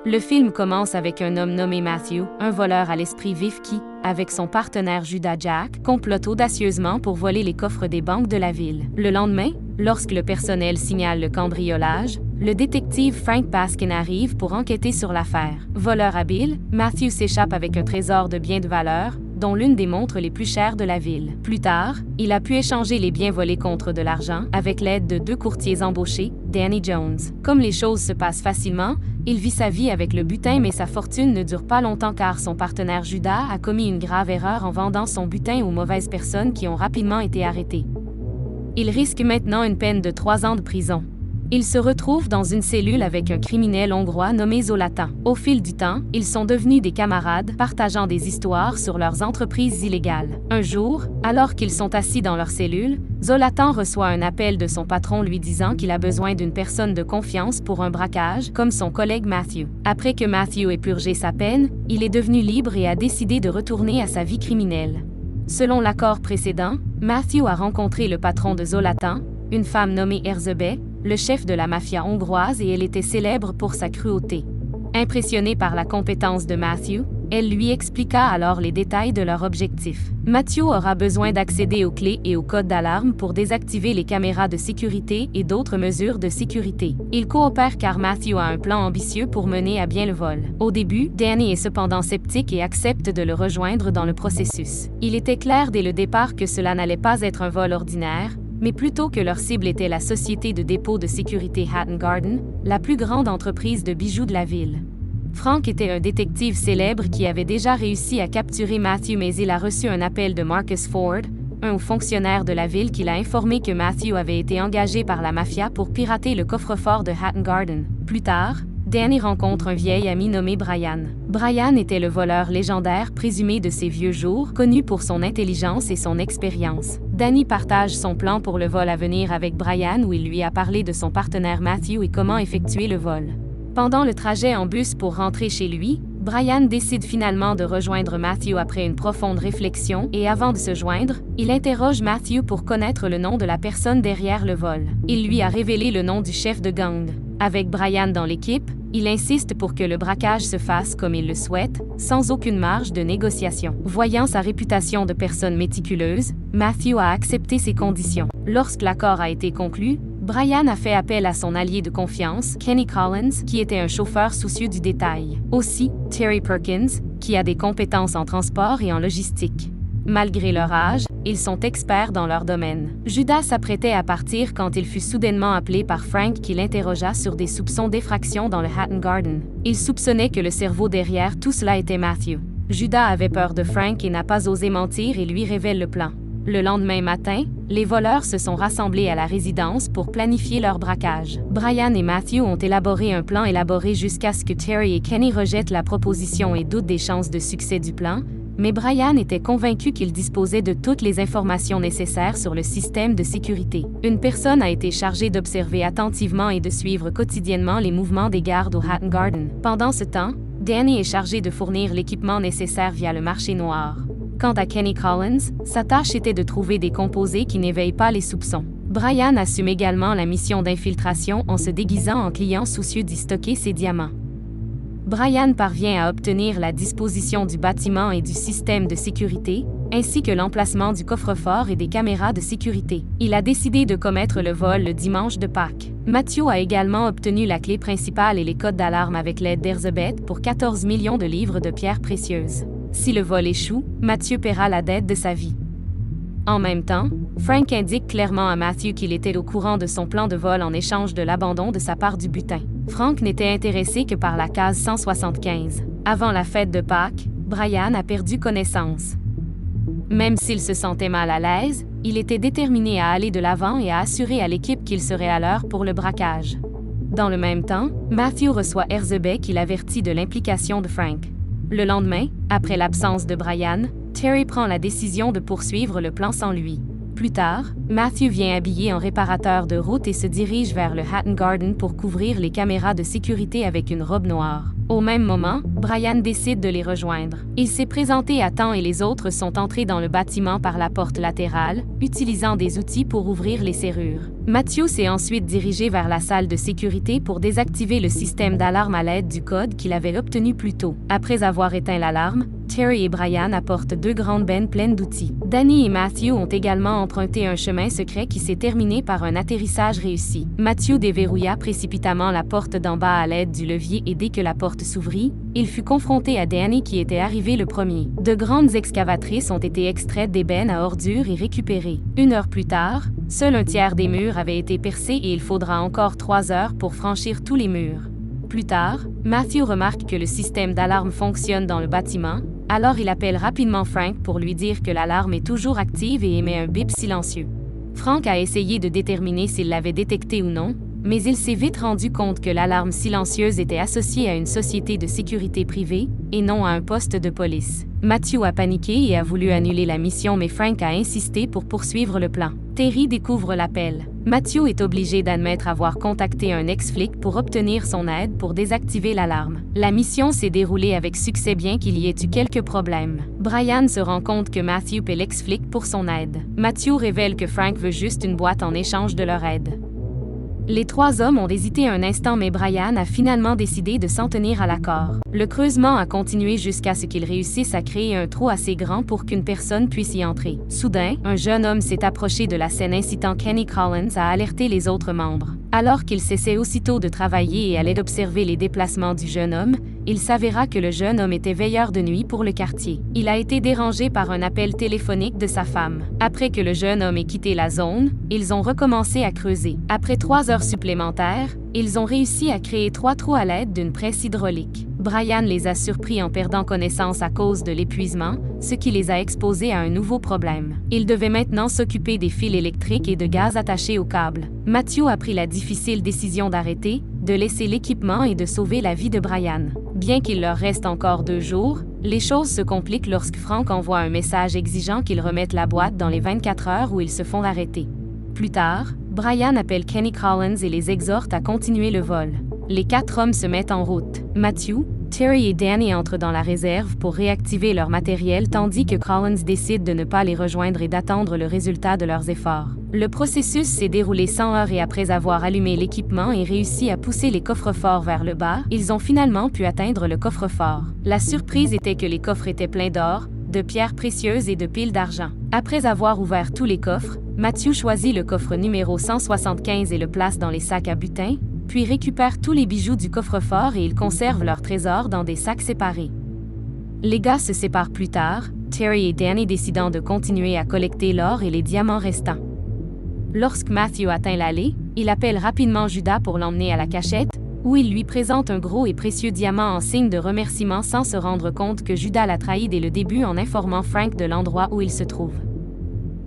Le film commence avec un homme nommé Matthew, un voleur à l'esprit vif qui, avec son partenaire Judah Jack, complote audacieusement pour voler les coffres des banques de la ville. Le lendemain, lorsque le personnel signale le cambriolage, le détective Frank Baskin arrive pour enquêter sur l'affaire. Voleur habile, Matthew s'échappe avec un trésor de biens de valeur, dont l'une des montres les plus chères de la ville. Plus tard, il a pu échanger les biens volés contre de l'argent avec l'aide de 2 courtiers embauchés, Danny Jones. Comme les choses se passent facilement, il vit sa vie avec le butin mais sa fortune ne dure pas longtemps car son partenaire Judah a commis une grave erreur en vendant son butin aux mauvaises personnes qui ont rapidement été arrêtées. Il risque maintenant une peine de 3 ans de prison. Il se retrouve dans une cellule avec un criminel hongrois nommé Zolatan. Au fil du temps, ils sont devenus des camarades, partageant des histoires sur leurs entreprises illégales. Un jour, alors qu'ils sont assis dans leur cellule, Zolatan reçoit un appel de son patron lui disant qu'il a besoin d'une personne de confiance pour un braquage, comme son collègue Matthew. Après que Matthew ait purgé sa peine, il est devenu libre et a décidé de retourner à sa vie criminelle. Selon l'accord précédent, Matthew a rencontré le patron de Zolatan, une femme nommée Erzsébet, le chef de la mafia hongroise, et elle était célèbre pour sa cruauté. Impressionnée par la compétence de Matthew, elle lui expliqua alors les détails de leur objectif. Matthew aura besoin d'accéder aux clés et aux codes d'alarme pour désactiver les caméras de sécurité et d'autres mesures de sécurité. Ils coopèrent car Matthew a un plan ambitieux pour mener à bien le vol. Au début, Danny est cependant sceptique et accepte de le rejoindre dans le processus. Il était clair dès le départ que cela n'allait pas être un vol ordinaire, mais plutôt que leur cible était la société de dépôt de sécurité Hatton Garden, la plus grande entreprise de bijoux de la ville. Frank était un détective célèbre qui avait déjà réussi à capturer Matthew, mais il a reçu un appel de Marcus Ford, un fonctionnaire de la ville, qui l'a informé que Matthew avait été engagé par la mafia pour pirater le coffre-fort de Hatton Garden. Plus tard, Danny rencontre un vieil ami nommé Brian. Brian était le voleur légendaire présumé de ses vieux jours, connu pour son intelligence et son expérience. Danny partage son plan pour le vol à venir avec Brian, où il lui a parlé de son partenaire Matthew et comment effectuer le vol. Pendant le trajet en bus pour rentrer chez lui, Brian décide finalement de rejoindre Matthew après une profonde réflexion, et avant de se joindre, il interroge Matthew pour connaître le nom de la personne derrière le vol. Il lui a révélé le nom du chef de gang. Avec Brian dans l'équipe, il insiste pour que le braquage se fasse comme il le souhaite, sans aucune marge de négociation. Voyant sa réputation de personne méticuleuse, Matthew a accepté ses conditions. Lorsque l'accord a été conclu, Brian a fait appel à son allié de confiance, Kenny Collins, qui était un chauffeur soucieux du détail. Aussi, Terry Perkins, qui a des compétences en transport et en logistique. Malgré leur âge, ils sont experts dans leur domaine. Judas s'apprêtait à partir quand il fut soudainement appelé par Frank, qui l'interrogea sur des soupçons d'effraction dans le Hatton Garden. Il soupçonnait que le cerveau derrière tout cela était Matthew. Judas avait peur de Frank et n'a pas osé mentir et lui révèle le plan. Le lendemain matin, les voleurs se sont rassemblés à la résidence pour planifier leur braquage. Brian et Matthew ont élaboré un plan élaboré jusqu'à ce que Terry et Kenny rejettent la proposition et doutent des chances de succès du plan, mais Brian était convaincu qu'il disposait de toutes les informations nécessaires sur le système de sécurité. Une personne a été chargée d'observer attentivement et de suivre quotidiennement les mouvements des gardes au Hatton Garden. Pendant ce temps, Danny est chargé de fournir l'équipement nécessaire via le marché noir. Quant à Kenny Collins, sa tâche était de trouver des composés qui n'éveillent pas les soupçons. Brian assume également la mission d'infiltration en se déguisant en client soucieux d'y stocker ses diamants. Brian parvient à obtenir la disposition du bâtiment et du système de sécurité, ainsi que l'emplacement du coffre-fort et des caméras de sécurité. Il a décidé de commettre le vol le dimanche de Pâques. Matthew a également obtenu la clé principale et les codes d'alarme avec l'aide d'Erzsébet pour 14 millions de livres de pierres précieuses. Si le vol échoue, Matthew paiera la dette de sa vie. En même temps, Frank indique clairement à Matthew qu'il était au courant de son plan de vol en échange de l'abandon de sa part du butin. Frank n'était intéressé que par la case 175. Avant la fête de Pâques, Brian a perdu connaissance. Même s'il se sentait mal à l'aise, il était déterminé à aller de l'avant et à assurer à l'équipe qu'il serait à l'heure pour le braquage. Dans le même temps, Matthew reçoit Erzsébet qui l'avertit de l'implication de Frank. Le lendemain, après l'absence de Brian, Terry prend la décision de poursuivre le plan sans lui. Plus tard, Matthew vient habillé en réparateur de route et se dirige vers le Hatton Garden pour couvrir les caméras de sécurité avec une robe noire. Au même moment, Brian décide de les rejoindre. Il s'est présenté à temps et les autres sont entrés dans le bâtiment par la porte latérale, utilisant des outils pour ouvrir les serrures. Matthew s'est ensuite dirigé vers la salle de sécurité pour désactiver le système d'alarme à l'aide du code qu'il avait obtenu plus tôt. Après avoir éteint l'alarme, Terry et Brian apportent 2 grandes bennes pleines d'outils. Danny et Matthew ont également emprunté un chemin secret qui s'est terminé par un atterrissage réussi. Matthew déverrouilla précipitamment la porte d'en bas à l'aide du levier et dès que la porte s'ouvrit, il fut confronté à Danny qui était arrivé le premier. De grandes excavatrices ont été extraites des bennes à ordures et récupérées. 1 heure plus tard, seul un tiers des murs avait été percé et il faudra encore 3 heures pour franchir tous les murs. Plus tard, Matthew remarque que le système d'alarme fonctionne dans le bâtiment, alors il appelle rapidement Frank pour lui dire que l'alarme est toujours active et émet un bip silencieux. Frank a essayé de déterminer s'il l'avait détecté ou non, mais il s'est vite rendu compte que l'alarme silencieuse était associée à une société de sécurité privée et non à un poste de police. Matthew a paniqué et a voulu annuler la mission, mais Frank a insisté pour poursuivre le plan. Terry découvre l'appel. Matthew est obligé d'admettre avoir contacté un ex-flic pour obtenir son aide pour désactiver l'alarme. La mission s'est déroulée avec succès bien qu'il y ait eu quelques problèmes. Brian se rend compte que Matthew paie l'ex-flic pour son aide. Matthew révèle que Frank veut juste une boîte en échange de leur aide. Les 3 hommes ont hésité un instant, mais Brian a finalement décidé de s'en tenir à l'accord. Le creusement a continué jusqu'à ce qu'ils réussissent à créer un trou assez grand pour qu'une personne puisse y entrer. Soudain, un jeune homme s'est approché de la scène incitant Kenny Collins à alerter les autres membres. Alors qu'il cessait aussitôt de travailler et allait observer les déplacements du jeune homme, il s'avéra que le jeune homme était veilleur de nuit pour le quartier. Il a été dérangé par un appel téléphonique de sa femme. Après que le jeune homme ait quitté la zone, ils ont recommencé à creuser. Après 3 heures supplémentaires, ils ont réussi à créer 3 trous à l'aide d'une presse hydraulique. Brian les a surpris en perdant connaissance à cause de l'épuisement, ce qui les a exposés à un nouveau problème. Ils devaient maintenant s'occuper des fils électriques et de gaz attachés aux câbles. Matthew a pris la difficile décision d'arrêter, de laisser l'équipement et de sauver la vie de Brian. Bien qu'il leur reste encore 2 jours, les choses se compliquent lorsque Frank envoie un message exigeant qu'ils remettent la boîte dans les 24 heures où ils se font arrêter. Plus tard, Brian appelle Kenny Collins et les exhorte à continuer le vol. Les 4 hommes se mettent en route. Matthew, Terry et Danny entrent dans la réserve pour réactiver leur matériel tandis que Collins décide de ne pas les rejoindre et d'attendre le résultat de leurs efforts. Le processus s'est déroulé 100 heures et après avoir allumé l'équipement et réussi à pousser les coffres-forts vers le bas, ils ont finalement pu atteindre le coffre-fort. La surprise était que les coffres étaient pleins d'or, de pierres précieuses et de piles d'argent. Après avoir ouvert tous les coffres, Matthew choisit le coffre numéro 175 et le place dans les sacs à butin, puis récupère tous les bijoux du coffre-fort et ils conservent leurs trésors dans des sacs séparés. Les gars se séparent plus tard, Terry et Danny décidant de continuer à collecter l'or et les diamants restants. Lorsque Matthew atteint l'allée, il appelle rapidement Judas pour l'emmener à la cachette, où il lui présente un gros et précieux diamant en signe de remerciement sans se rendre compte que Judas l'a trahi dès le début en informant Frank de l'endroit où il se trouve.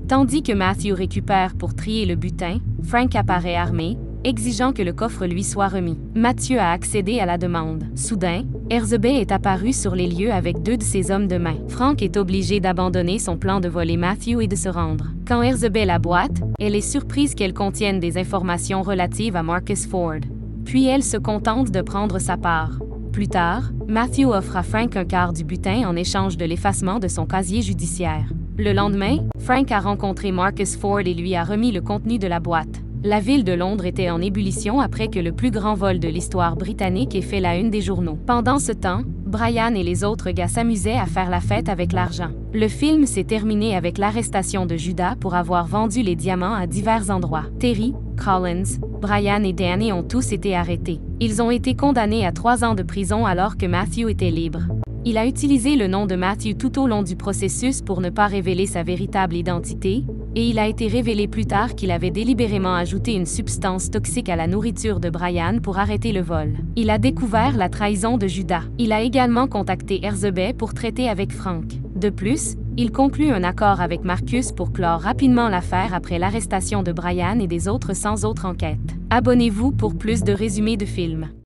Tandis que Matthew récupère pour trier le butin, Frank apparaît armé, exigeant que le coffre lui soit remis. Matthew a accédé à la demande. Soudain, Herzebet est apparu sur les lieux avec 2 de ses hommes de main. Frank est obligé d'abandonner son plan de voler Matthew et de se rendre. Quand Herzebet la boite, elle est surprise qu'elle contienne des informations relatives à Marcus Ford. Puis elle se contente de prendre sa part. Plus tard, Matthew offre à Frank un quart du butin en échange de l'effacement de son casier judiciaire. Le lendemain, Frank a rencontré Marcus Ford et lui a remis le contenu de la boîte. La ville de Londres était en ébullition après que le plus grand vol de l'histoire britannique ait fait la une des journaux. Pendant ce temps, Brian et les autres gars s'amusaient à faire la fête avec l'argent. Le film s'est terminé avec l'arrestation de Judas pour avoir vendu les diamants à divers endroits. Terry, Collins, Brian et Danny ont tous été arrêtés. Ils ont été condamnés à 3 ans de prison alors que Matthew était libre. Il a utilisé le nom de Matthew tout au long du processus pour ne pas révéler sa véritable identité, et il a été révélé plus tard qu'il avait délibérément ajouté une substance toxique à la nourriture de Brian pour arrêter le vol. Il a découvert la trahison de Judas. Il a également contacté Herzebet pour traiter avec Frank. De plus, il conclut un accord avec Marcus pour clore rapidement l'affaire après l'arrestation de Brian et des autres sans autre enquête. Abonnez-vous pour plus de résumés de films.